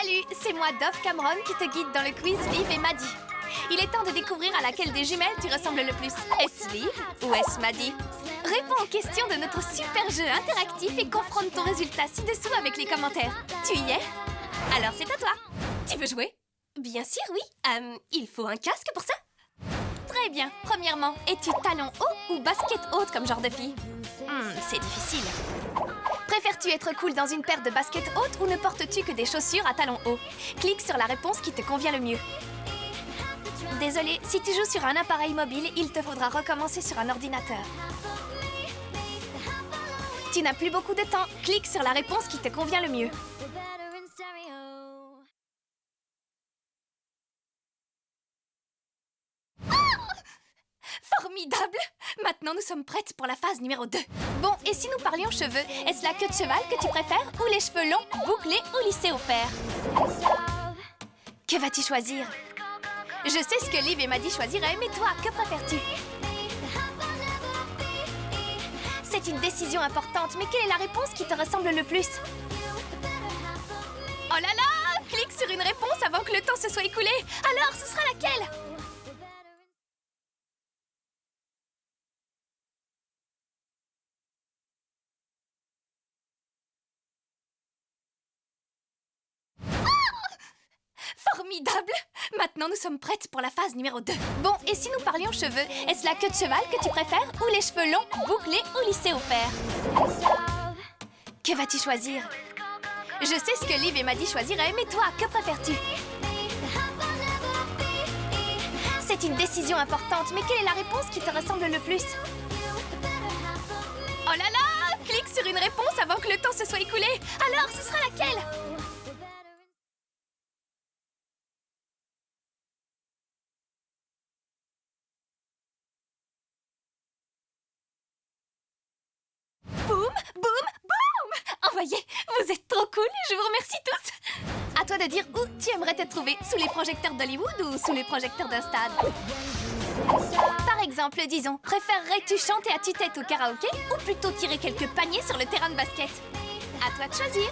Salut, c'est moi Dove Cameron qui te guide dans le quiz Liv et Maddie. Il est temps de découvrir à laquelle des jumelles tu ressembles le plus. Est-ce Liv ou est-ce Maddie? Réponds aux questions de notre super jeu interactif et confronte ton résultat ci-dessous avec les commentaires. Tu y es? Alors c'est à toi. Tu veux jouer? Bien sûr, oui. Il faut un casque pour ça? Très bien. Premièrement, es-tu talon haut ou basket haute comme genre de fille? C'est difficile. Préfères-tu être cool dans une paire de baskets hautes ou ne portes-tu que des chaussures à talons hauts? Clique sur la réponse qui te convient le mieux. Désolé, si tu joues sur un appareil mobile, il te faudra recommencer sur un ordinateur. Tu n'as plus beaucoup de temps. Clique sur la réponse qui te convient le mieux. Formidable! Maintenant, nous sommes prêtes pour la phase numéro 2. Bon, et si nous parlions cheveux, est-ce la queue de cheval que tu préfères ou les cheveux longs, bouclés ou lissés au fer? Que vas-tu choisir? Je sais ce que Liv et Maddie choisiraient, mais toi, que préfères-tu? C'est une décision importante, mais quelle est la réponse qui te ressemble le plus? Oh là là! Clique sur une réponse avant que le temps se soit écoulé. Alors, ce sera laquelle? Formidable! Maintenant, nous sommes prêtes pour la phase numéro 2. Bon, et si nous parlions cheveux, est-ce la queue de cheval que tu préfères ou les cheveux longs, bouclés ou lissés au fer? Que vas-tu choisir? Je sais ce que Liv et Maddie choisiraient, mais toi, que préfères-tu? C'est une décision importante, mais quelle est la réponse qui te ressemble le plus? Oh là là! Clique sur une réponse avant que le temps se soit écoulé. Alors, ce sera laquelle? Boum, boum, boum! Envoyé! Vous êtes trop cool, je vous remercie tous! À toi de dire où tu aimerais te trouver, sous les projecteurs d'Hollywood ou sous les projecteurs d'un stade? Par exemple, disons, préférerais-tu chanter à tue-tête au karaoké ou plutôt tirer quelques paniers sur le terrain de basket? À toi de choisir!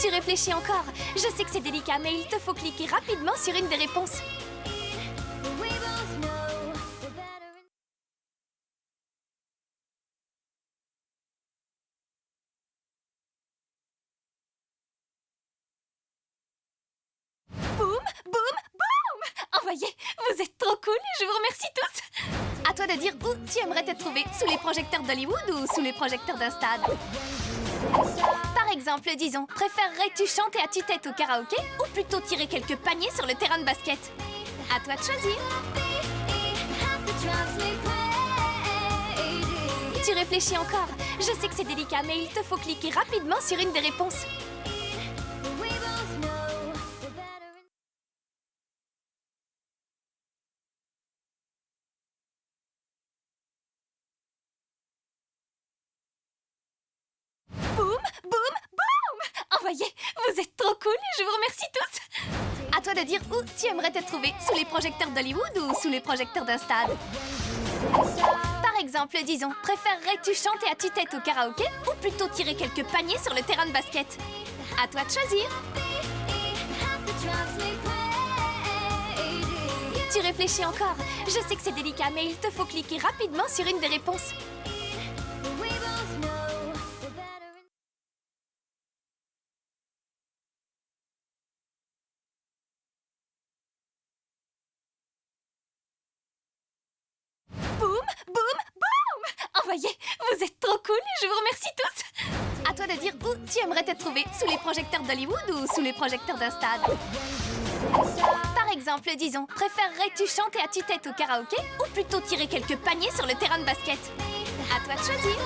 Tu réfléchis encore. Je sais que c'est délicat, mais il te faut cliquer rapidement sur une des réponses. Boum, boum, boum! Envoyé! Vous êtes trop cool, je vous remercie tous! À toi de dire où tu aimerais te trouver, sous les projecteurs d'Hollywood ou sous les projecteurs d'un stade? Par exemple, disons, préférerais-tu chanter à tue-tête au karaoké ou plutôt tirer quelques paniers sur le terrain de basket? À toi de choisir! Tu réfléchis encore. Je sais que c'est délicat, mais il te faut cliquer rapidement sur une des réponses. Boum, boum, boum! Envoyé! Vous êtes trop cool, je vous remercie tous! À toi de dire où tu aimerais te trouver, sous les projecteurs d'Hollywood ou sous les projecteurs d'un stade? Par exemple, disons, préférerais-tu chanter à tue-tête au karaoké ou plutôt tirer quelques paniers sur le terrain de basket? À toi de choisir! Tu réfléchis encore. Je sais que c'est délicat, mais il te faut cliquer rapidement sur une des réponses. Boum, boum, boum! Envoyé! Vous êtes trop cool, je vous remercie tous! À toi de dire où tu aimerais te trouver, sous les projecteurs d'Hollywood ou sous les projecteurs d'un stade? Par exemple, disons, préférerais-tu chanter à tue-tête au karaoké ou plutôt tirer quelques paniers sur le terrain de basket? À toi de choisir!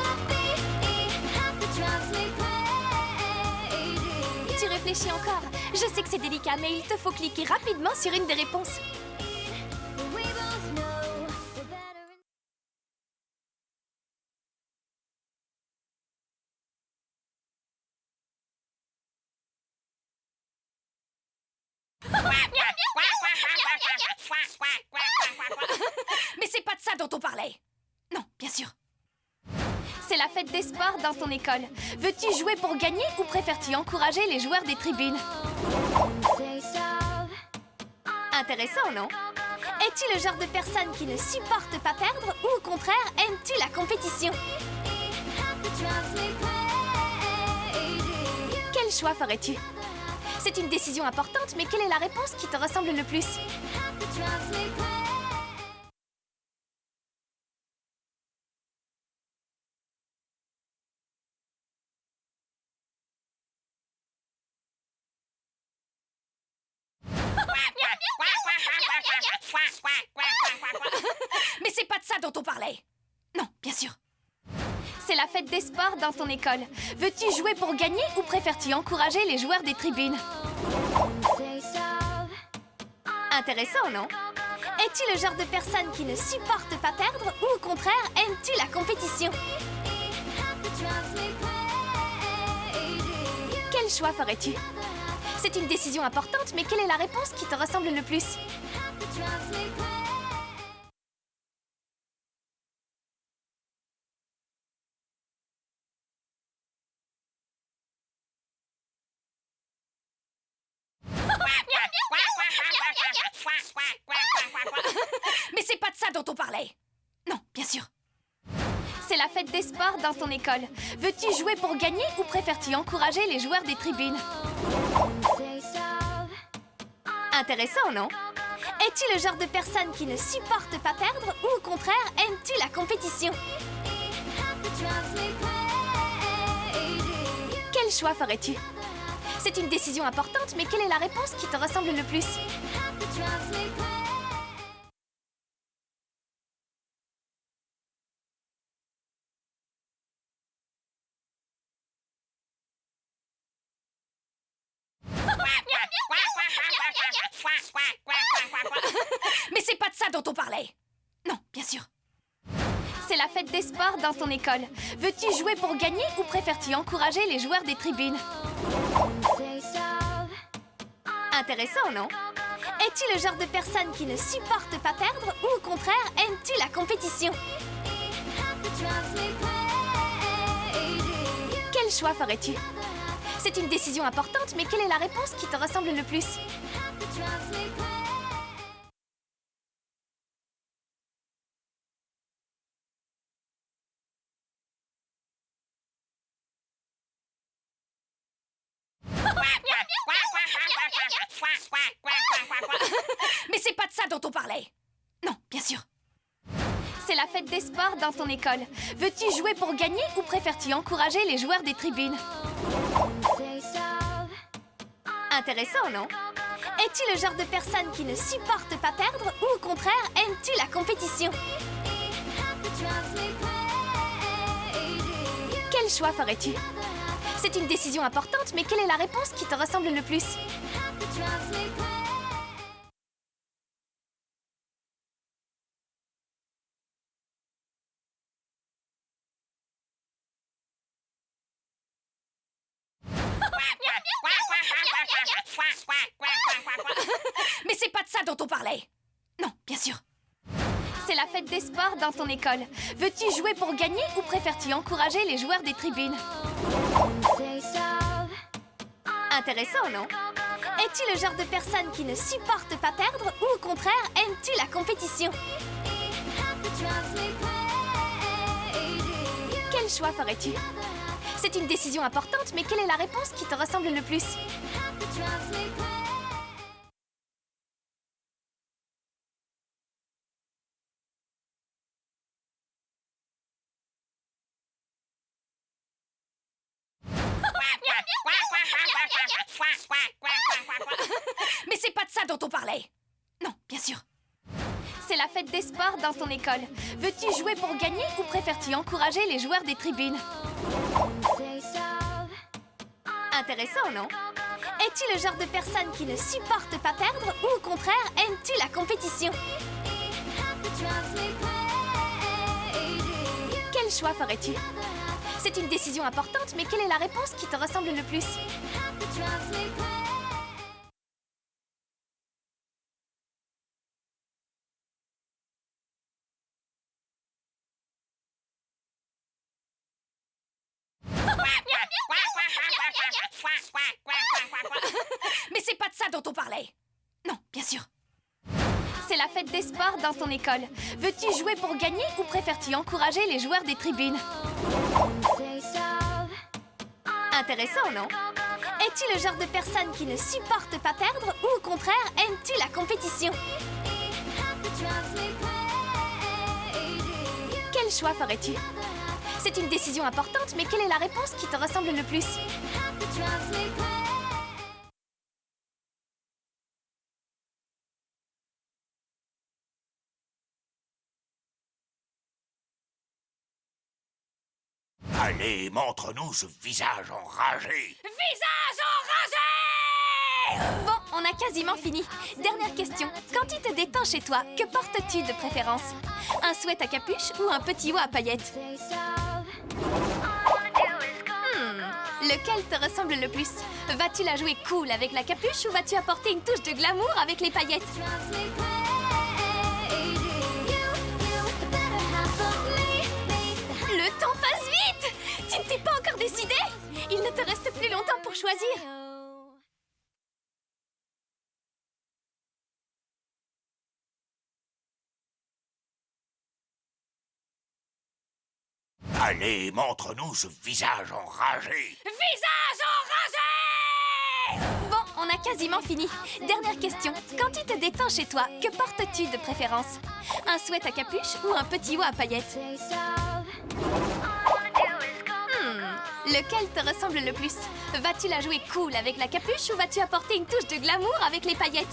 Tu réfléchis encore. Je sais que c'est délicat, mais il te faut cliquer rapidement sur une des réponses. Mais c'est pas de ça dont on parlait. Non, bien sûr. C'est la fête des sports dans ton école. Veux-tu jouer pour gagner ou préfères-tu encourager les joueurs des tribunes? Intéressant, non? Es-tu le genre de personne qui ne supporte pas perdre ou au contraire, aimes-tu la compétition? Quel choix ferais-tu? C'est une décision importante, mais quelle est la réponse qui te ressemble le plus? Mais c'est pas de ça dont on parlait! Non, bien sûr. C'est la fête des sports dans ton école. Veux-tu jouer pour gagner ou préfères-tu encourager les joueurs des tribunes? Intéressant, non? Es-tu le genre de personne qui ne supporte pas perdre ou au contraire, aimes-tu la compétition? Quel choix ferais-tu? C'est une décision importante, mais quelle est la réponse qui te ressemble le plus? Mais c'est pas de ça dont on parlait! Non, bien sûr. C'est la fête des sports dans ton école. Veux-tu jouer pour gagner ou préfères-tu encourager les joueurs des tribunes? Intéressant, non? Es-tu le genre de personne qui ne supporte pas perdre ou au contraire, aimes-tu la compétition? Quel choix ferais-tu? C'est une décision importante, mais quelle est la réponse qui te ressemble le plus? Mais c'est pas de ça dont on parlait! Non, bien sûr. C'est la fête des sports dans ton école. Veux-tu jouer pour gagner ou préfères-tu encourager les joueurs des tribunes? Intéressant, non? Es-tu le genre de personne qui ne supporte pas perdre ou au contraire, aimes-tu la compétition? Quel choix ferais-tu? C'est une décision importante, mais quelle est la réponse qui te ressemble le plus? Mais c'est pas de ça dont on parlait! Non, bien sûr. C'est la fête des sports dans ton école. Veux-tu jouer pour gagner ou préfères-tu encourager les joueurs des tribunes? Intéressant, non? Es-tu le genre de personne qui ne supporte pas perdre ou au contraire, aimes-tu la compétition? Quel choix ferais-tu? C'est une décision importante, mais quelle est la réponse qui te ressemble le plus? Mais c'est pas de ça dont on parlait! Non, bien sûr. C'est la fête des sports dans ton école. Veux-tu jouer pour gagner ou préfères-tu encourager les joueurs des tribunes? Intéressant, non? Es-tu le genre de personne qui ne supporte pas perdre ou au contraire, aimes-tu la compétition? Quel choix ferais-tu? C'est une décision importante, mais quelle est la réponse qui te ressemble le plus? Mais c'est pas de ça dont on parlait! Non, bien sûr. C'est la fête des sports dans ton école. Veux-tu jouer pour gagner ou préfères-tu encourager les joueurs des tribunes? Intéressant, non? Es-tu le genre de personne qui ne supporte pas perdre ou au contraire, aimes-tu la compétition? Quel choix ferais-tu? C'est une décision importante, mais quelle est la réponse qui te ressemble le plus? avoir dans ton école? Veux-tu jouer pour gagner ou préfères-tu encourager les joueurs des tribunes? Intéressant, non? Es-tu le genre de personne qui ne supporte pas perdre ou au contraire, aimes-tu la compétition? Quel choix ferais-tu? C'est une décision importante, mais quelle est la réponse qui te ressemble le plus? Allez, montre-nous ce visage enragé. Visage enragé! Bon, on a quasiment fini. Dernière question. Quand tu te détends chez toi, que portes-tu de préférence? Un sweat à capuche ou un petit haut à paillettes? Lequel te ressemble le plus? Vas-tu la jouer cool avec la capuche ou vas-tu apporter une touche de glamour avec les paillettes? Le temps passe vite! Tu ne t'es pas encore décidé? Il ne te reste plus longtemps pour choisir. Allez, montre-nous ce visage enragé. Visage enragé! Bon, on a quasiment fini. Dernière question. Quand tu te détends chez toi, que portes-tu de préférence? Un sweat à capuche ou un petit haut à paillettes? Lequel te ressemble le plus? Vas-tu la jouer cool avec la capuche ou vas-tu apporter une touche de glamour avec les paillettes?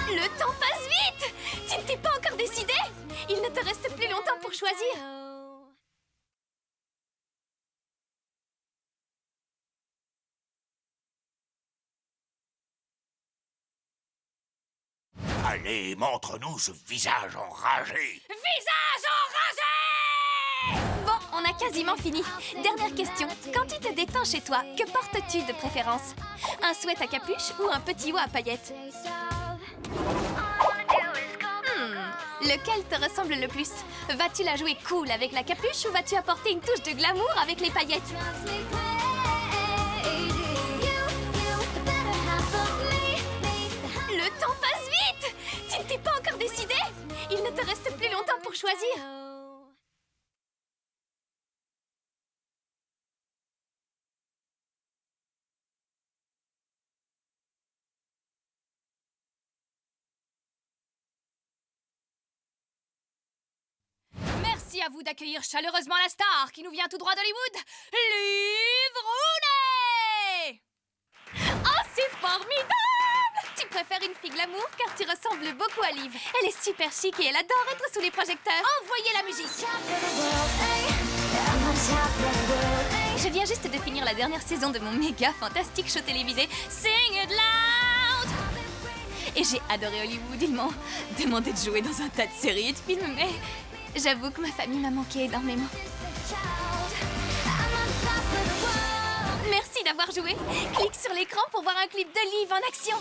Le temps passe vite! Tu ne t'es pas encore décidé? Il ne te reste plus longtemps pour choisir. Allez, montre-nous ce visage enragé. Visage enragé! Bon, on a quasiment fini. Dernière question. Quand tu te détends chez toi, que portes-tu de préférence? Un sweat à capuche ou un petit haut à paillettes? Lequel te ressemble le plus? Vas-tu la jouer cool avec la capuche ou vas-tu apporter une touche de glamour avec les paillettes? Le temps passe vite! Tu ne t'es pas encore décidé? Il ne te reste plus longtemps pour choisir. Merci à vous d'accueillir chaleureusement la star qui nous vient tout droit d'Hollywood, Liv Rooney! Oh, c'est formidable! Tu préfères une fille glamour car tu ressembles beaucoup à Liv. Elle est super chic et elle adore être sous les projecteurs. Envoyez la musique! Je viens juste de finir la dernière saison de mon méga fantastique show télévisé Sing It Loud! Et j'ai adoré Hollywood. Ils m'ont demandé de jouer dans un tas de séries et de films, mais j'avoue que ma famille m'a manqué énormément. Merci d'avoir joué. Clique sur l'écran pour voir un clip de Liv en action.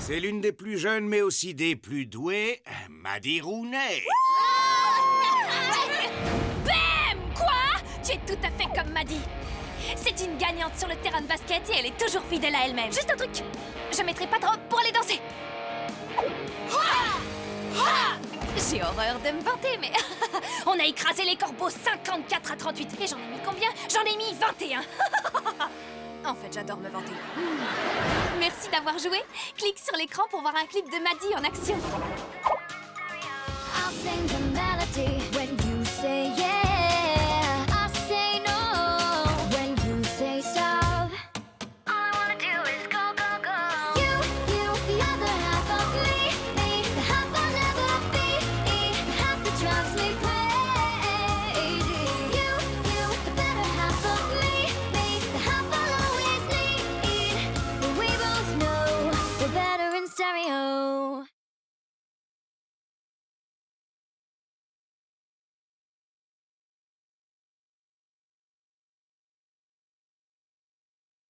C'est l'une des plus jeunes, mais aussi des plus douées, Maddie Rooney. Bam! Quoi? Tu es tout à fait comme Maddie. C'est une gagnante sur le terrain de basket et elle est toujours fidèle à elle-même. Juste un truc, je mettrai pas de robe pour aller danser. J'ai horreur de me vanter, mais on a écrasé les corbeaux 54 à 38. Et j'en ai mis combien? J'en ai mis 21. En fait, j'adore me vanter. Merci d'avoir joué. Clique sur l'écran pour voir un clip de Maddie en action. I'll sing the melody.